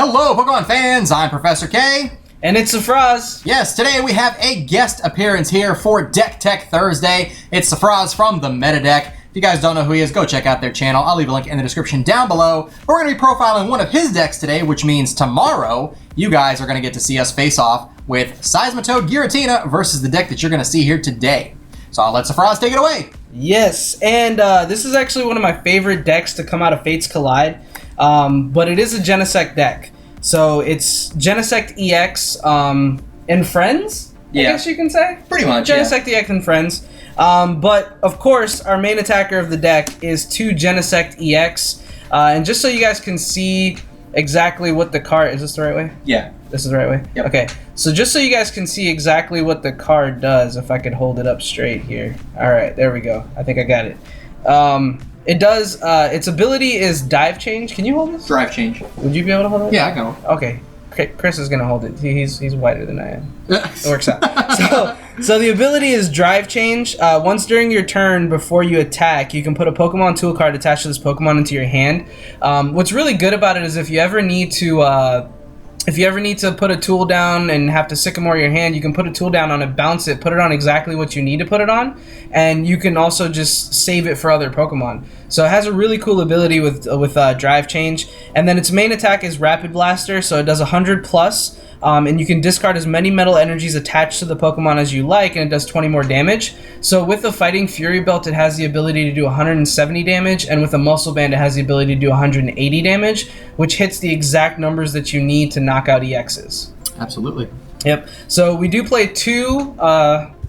Hello, Pokemon fans! I'm Professor K. And it's Safraz. Yes, today we have a guest appearance here for Deck Tech Thursday. It's Safraz from TheMetaDeck. If you guys don't know who he is, go check out their channel. I'll leave a link in the description down below. But we're going to be profiling one of his decks today, which means tomorrow you guys are going to get to see us face off with Seismitoad Giratina versus the deck that you're going to see here today. So I'll let Safraz take it away. Yes, and this is actually one of my favorite decks to come out of Fates Collide. But it is a Genesect deck. So it's Genesect EX and Friends, I guess you can say? Pretty much, Genesect EX and Friends. But, of course, our main attacker of the deck is 2 Genesect EX. And just so you guys can see exactly what the card... Is this the right way? Yeah. This is the right way? Yep. Okay, so just so you guys can see exactly what the card does, if I could hold it up straight here. Alright, there we go. I think I got it. It does, its ability is Dive Change. Can you hold this? Drive Change. Would you be able to hold it? Yeah, I can hold it. Okay. Chris is going to hold it. He's whiter than I am. It works out. So the ability is Drive Change. Once during your turn, before you attack, you can put a Pokemon tool card attached to this Pokemon into your hand. What's really good about it is if you ever need to put a tool down and have to Sycamore your hand, you can put a tool down on it, bounce it, put it on exactly what you need to put it on, and you can also just save it for other Pokemon. So it has a really cool ability with Drive Change, and then its main attack is Rapid Blaster, so it does 100 plus, and you can discard as many metal energies attached to the Pokemon as you like, and it does 20 more damage. So with the Fighting Fury Belt, it has the ability to do 170 damage, and with the Muscle Band, it has the ability to do 180 damage, which hits the exact numbers that you need to knock out EXs. Absolutely. Yep. So we do play 2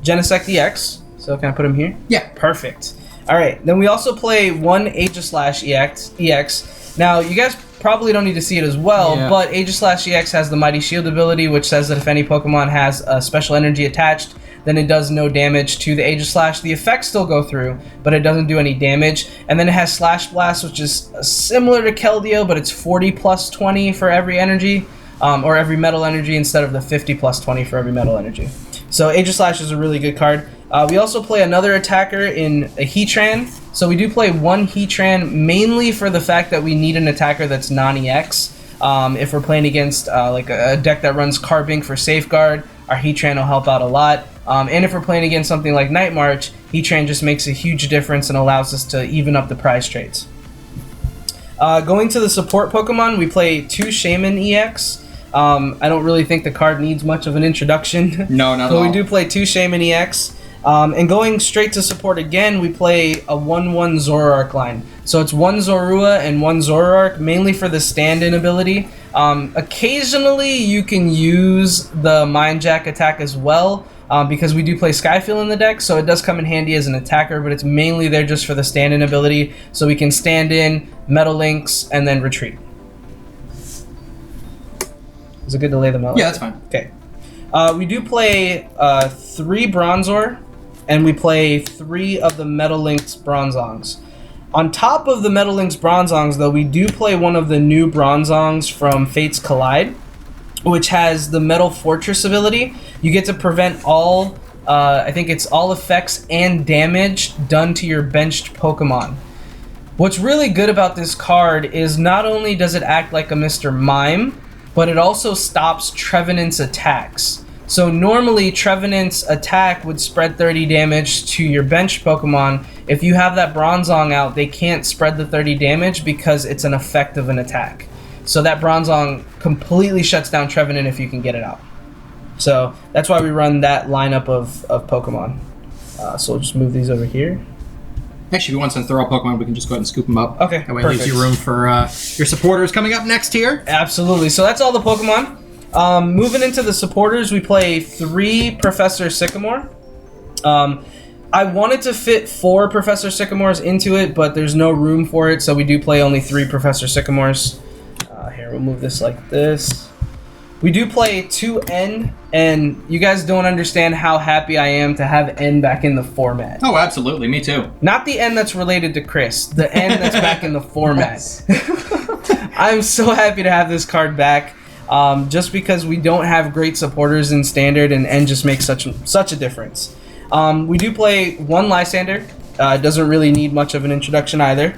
Genesect EX. So can I put them here? Yeah. Perfect. All right. Then we also play 1 Aegislash EX. Now, you guys probably don't need to see it as well, but Aegislash EX has the Mighty Shield ability, which says that if any Pokemon has a special energy attached, then it does no damage to the Aegislash. The effects still go through, but it doesn't do any damage. And then it has Slash Blast, which is similar to Keldeo, but it's 40 plus 20 for every energy, or every metal energy, instead of the 50 plus 20 for every metal energy. So Aegislash is a really good card. We also play another attacker in a Heatran. So we do play 1 Heatran mainly for the fact that we need an attacker that's non-EX. If we're playing against like a deck that runs Carbink for Safeguard, our Heatran will help out a lot. And if we're playing against something like Night March, Heatran just makes a huge difference and allows us to even up the prize trades. Going to the support Pokemon, we play 2 Shaman EX. I don't really think the card needs much of an introduction. No, not at all. But we do play 2 Shaman EX. And going straight to support again, we play a 1/1 Zoroark line. So it's 1 Zorua and 1 Zoroark, mainly for the stand-in ability. Occasionally, you can use the Mind Jack attack as well, because we do play Skyfill in the deck, so it does come in handy as an attacker, but it's mainly there just for the stand-in ability, so we can stand in, Metal Links, and then retreat. Is it good to lay them out? Yeah, that's fine. Okay. We do play 3 Bronzor, and we play 3 of the Metal Links Bronzongs. On top of the Metal Links Bronzongs, though, we do play one of the new Bronzongs from Fates Collide, which has the Metal Fortress ability. You get to prevent all, I think it's all effects and damage done to your benched Pokemon. What's really good about this card is not only does it act like a Mr. Mime, but it also stops Trevenant's attacks. So normally Trevenant's attack would spread 30 damage to your bench Pokemon. If you have that Bronzong out, they can't spread the 30 damage because it's an effect of an attack. So that Bronzong completely shuts down Trevenant if you can get it out. So that's why we run that lineup of Pokemon. So we'll just move these over here. Actually, if you want to throw out Pokemon, we can just go ahead and scoop them up. Okay, that way it leaves you room for your supporters coming up next here. Absolutely. So that's all the Pokemon. Moving into the supporters, we play 3 Professor Sycamore. I wanted to fit 4 Professor Sycamores into it, but there's no room for it, so we do play only 3 Professor Sycamores. Here, we'll move this like this. We do play 2 N, and you guys don't understand how happy I am to have N back in the format. Oh, absolutely. Me too. Not the N that's related to Chris. The N that's back in the format. I'm so happy to have this card back. Just because we don't have great supporters in Standard, and N just makes such a difference. We do play 1 Lysander. It doesn't really need much of an introduction either.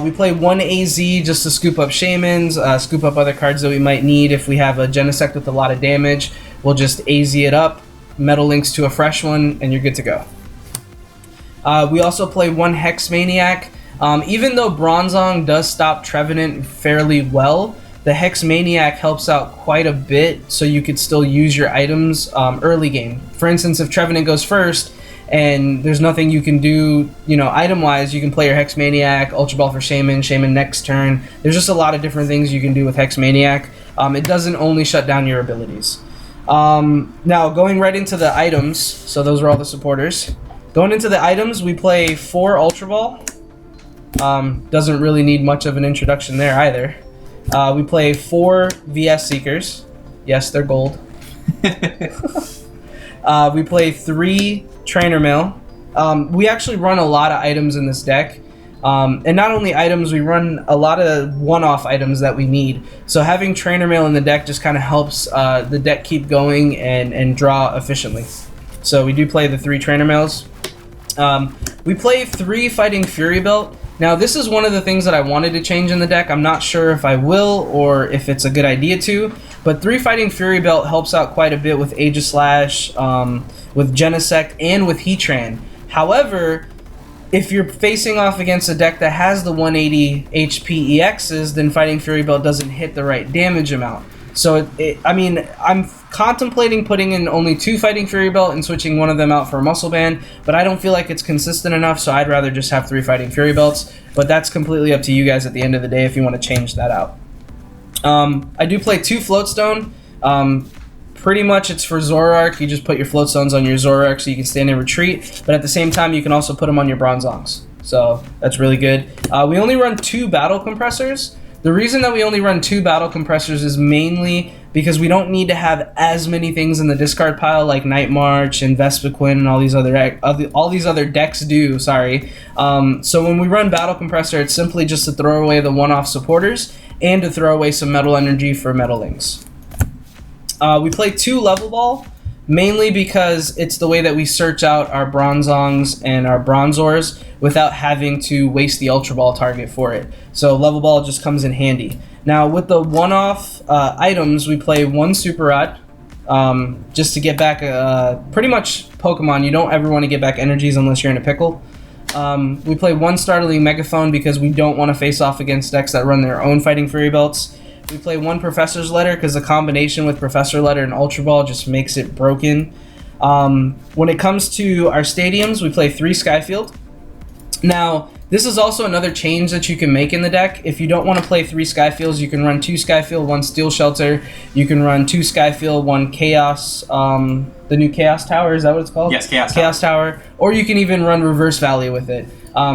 We play 1 AZ just to scoop up Shaymins, scoop up other cards that we might need. If we have a Genesect with a lot of damage, we'll just AZ it up, Metal Links to a fresh one, and you're good to go. We also play 1 Hex Maniac. Even though Bronzong does stop Trevenant fairly well, the Hex Maniac helps out quite a bit, so you could still use your items early game. For instance, if Trevenant goes first, and there's nothing you can do, you know, item-wise, you can play your Hex Maniac, Ultra Ball for Shaymin, Shaymin next turn. There's just a lot of different things you can do with Hex Maniac. It doesn't only shut down your abilities. Now, going right into the items, so those are all the supporters. Going into the items, we play 4 Ultra Ball. Doesn't really need much of an introduction there either. We play 4 VS Seekers. Yes, they're gold. We play 3 Trainer Mail. We actually run a lot of items in this deck. And not only items, we run a lot of one-off items that we need. So having Trainer Mail in the deck just kind of helps the deck keep going and draw efficiently. So we do play the 3 Trainer Mails. We play 3 Fighting Fury Belt. Now this is one of the things that I wanted to change in the deck. I'm not sure if I will or if it's a good idea to, but 3 Fighting Fury Belt helps out quite a bit with Aegislash, with Genesect, and with Heatran. However, if you're facing off against a deck that has the 180 HP EXs, then Fighting Fury Belt doesn't hit the right damage amount. So, I mean, I'm contemplating putting in only 2 Fighting Fury Belt and switching one of them out for a Muscle Band, but I don't feel like it's consistent enough, so I'd rather just have 3 Fighting Fury Belts. But that's completely up to you guys at the end of the day if you want to change that out. I do play 2 Floatstone. Pretty much it's for Zoroark. You just put your Floatstones on your Zoroark so you can stand in retreat, but at the same time you can also put them on your Bronzongs. So that's really good. We only run 2 Battle Compressors. The reason that we only run 2 Battle Compressors is mainly because we don't need to have as many things in the discard pile like Night March and Vespiquen and all these other decks do. Sorry. So when we run Battle Compressor, it's simply just to throw away the one-off supporters and to throw away some Metal Energy for Metal Links. We play 2 Level Ball, mainly because it's the way that we search out our Bronzongs and our Bronzors without having to waste the Ultra Ball target for it. So Level Ball just comes in handy. Now with the one-off items, we play 1 Super Rod, just to get back pretty much Pokemon. You don't ever want to get back energies unless you're in a pickle. We play 1 Startling Megaphone because we don't want to face off against decks that run their own Fighting Fury Belts. We play 1 Professor's Letter because the combination with Professor Letter and Ultra Ball just makes it broken. When it comes to our stadiums, we play 3 Skyfield. Now, this is also another change that you can make in the deck. If you don't want to play 3 Skyfields, you can run 2 Skyfield, 1 Steel Shelter. You can run 2 Skyfield, 1 Chaos, the new Chaos Tower, is that what it's called? Yes, Chaos Tower. Or you can even run Reverse Valley with it.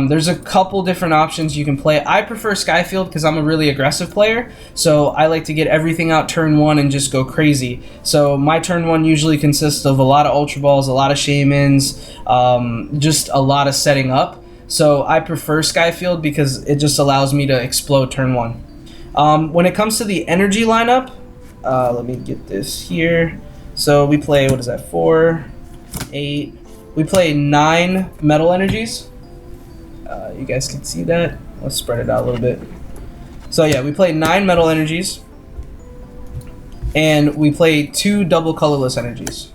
There's a couple different options you can play. I prefer Skyfield because I'm a really aggressive player, so I like to get everything out turn 1 and just go crazy. So my turn 1 usually consists of a lot of Ultra Balls, a lot of Shaymins, just a lot of setting up. So I prefer Skyfield because it just allows me to explode turn 1. When it comes to the energy lineup, let me get this here. So we play, what is that, 4, 8, we play 9 Metal Energies. You guys can see that. Let's spread it out a little bit. So yeah, we play 9 Metal Energies. And we play 2 double colorless energies.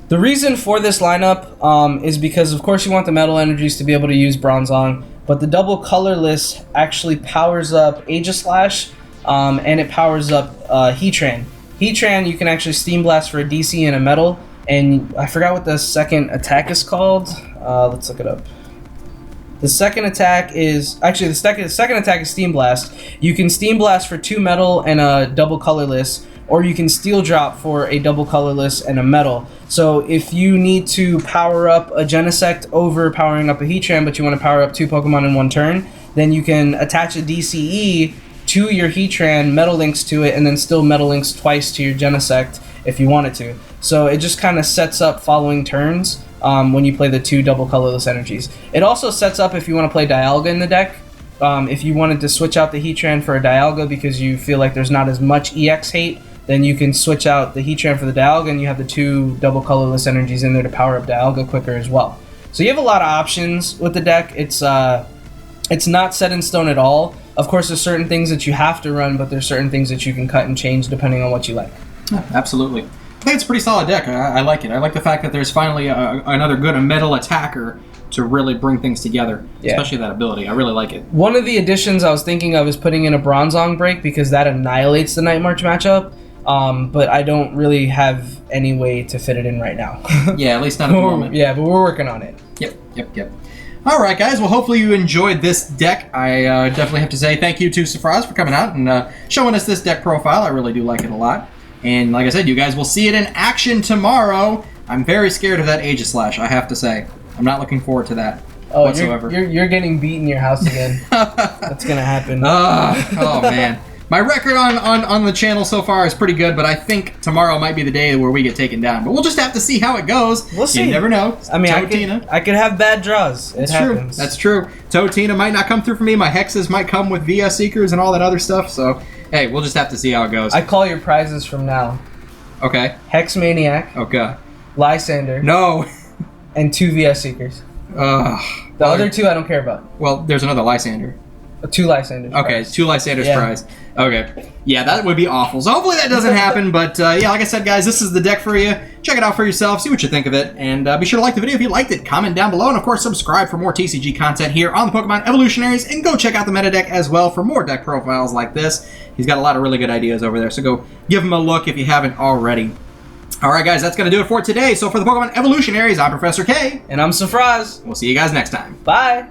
The reason for this lineup is because, of course, you want the Metal Energies to be able to use Bronzong, but the double colorless actually powers up Aegislash, and it powers up Heatran. Heatran, you can actually Steam Blast for a DC and a Metal, and I forgot what the second attack is called. Let's look it up. The second attack is actually the second attack is Steam Blast. You can Steam Blast for 2 Metal and a double colorless, or you can Steel Drop for a double colorless and a Metal. So if you need to power up a Genesect over powering up a Heatran, but you want to power up 2 Pokemon in 1 turn, then you can attach a DCE to your Heatran, Metal Links to it, and then still Metal Links twice to your Genesect if you wanted to. So it just kind of sets up following turns when you play the 2 double colorless energies. It also sets up if you want to play Dialga in the deck. If you wanted to switch out the Heatran for a Dialga because you feel like there's not as much EX hate, then you can switch out the Heatran for the Dialga and you have the 2 double colorless energies in there to power up Dialga quicker as well. So you have a lot of options with the deck. It's It's not set in stone at all. Of course, there's certain things that you have to run, but there's certain things that you can cut and change depending on what you like. Yeah, absolutely. I think it's a pretty solid deck. I like it. I like the fact that there's finally another good metal attacker to really bring things together, especially that ability. I really like it. One of the additions I was thinking of is putting in a Bronzong break because that annihilates the Night March matchup, but I don't really have any way to fit it in right now. Yeah, at least not at the moment. Yeah, but we're working on it. Yep. All right, guys. Well, hopefully you enjoyed this deck. I definitely have to say thank you to Safraz for coming out and showing us this deck profile. I really do like it a lot. And like I said, you guys will see it in action tomorrow. I'm very scared of that Aegislash, I have to say. I'm not looking forward to that whatsoever. You're getting beat in your house again. That's going to happen. Oh, man. My record on the channel so far is pretty good, but I think tomorrow might be the day where we get taken down. But we'll just have to see how it goes. We'll see. You never know. I mean, I could have bad draws. It happens. That's true. Totina might not come through for me. My Hexes might come with VS Seekers and all that other stuff. So, hey, we'll just have to see how it goes. I call your prizes from now. Okay. Hex Maniac. Okay. Lysander. No. And 2 VS Seekers. The other 2 I don't care about. Well, there's another Lysander. 2 Lysanders. Okay, 2 Lysanders prize. Okay. Yeah, that would be awful. So hopefully that doesn't happen. But yeah, like I said, guys, this is the deck for you. Check it out for yourself. See what you think of it. And be sure to like the video if you liked it. Comment down below. And, of course, subscribe for more TCG content here on the Pokemon Evolutionaries. And go check out the MetaDeck as well for more deck profiles like this. He's got a lot of really good ideas over there. So go give him a look if you haven't already. All right, guys, that's going to do it for today. So for the Pokemon Evolutionaries, I'm Professor K. And I'm Safraz. We'll see you guys next time. Bye.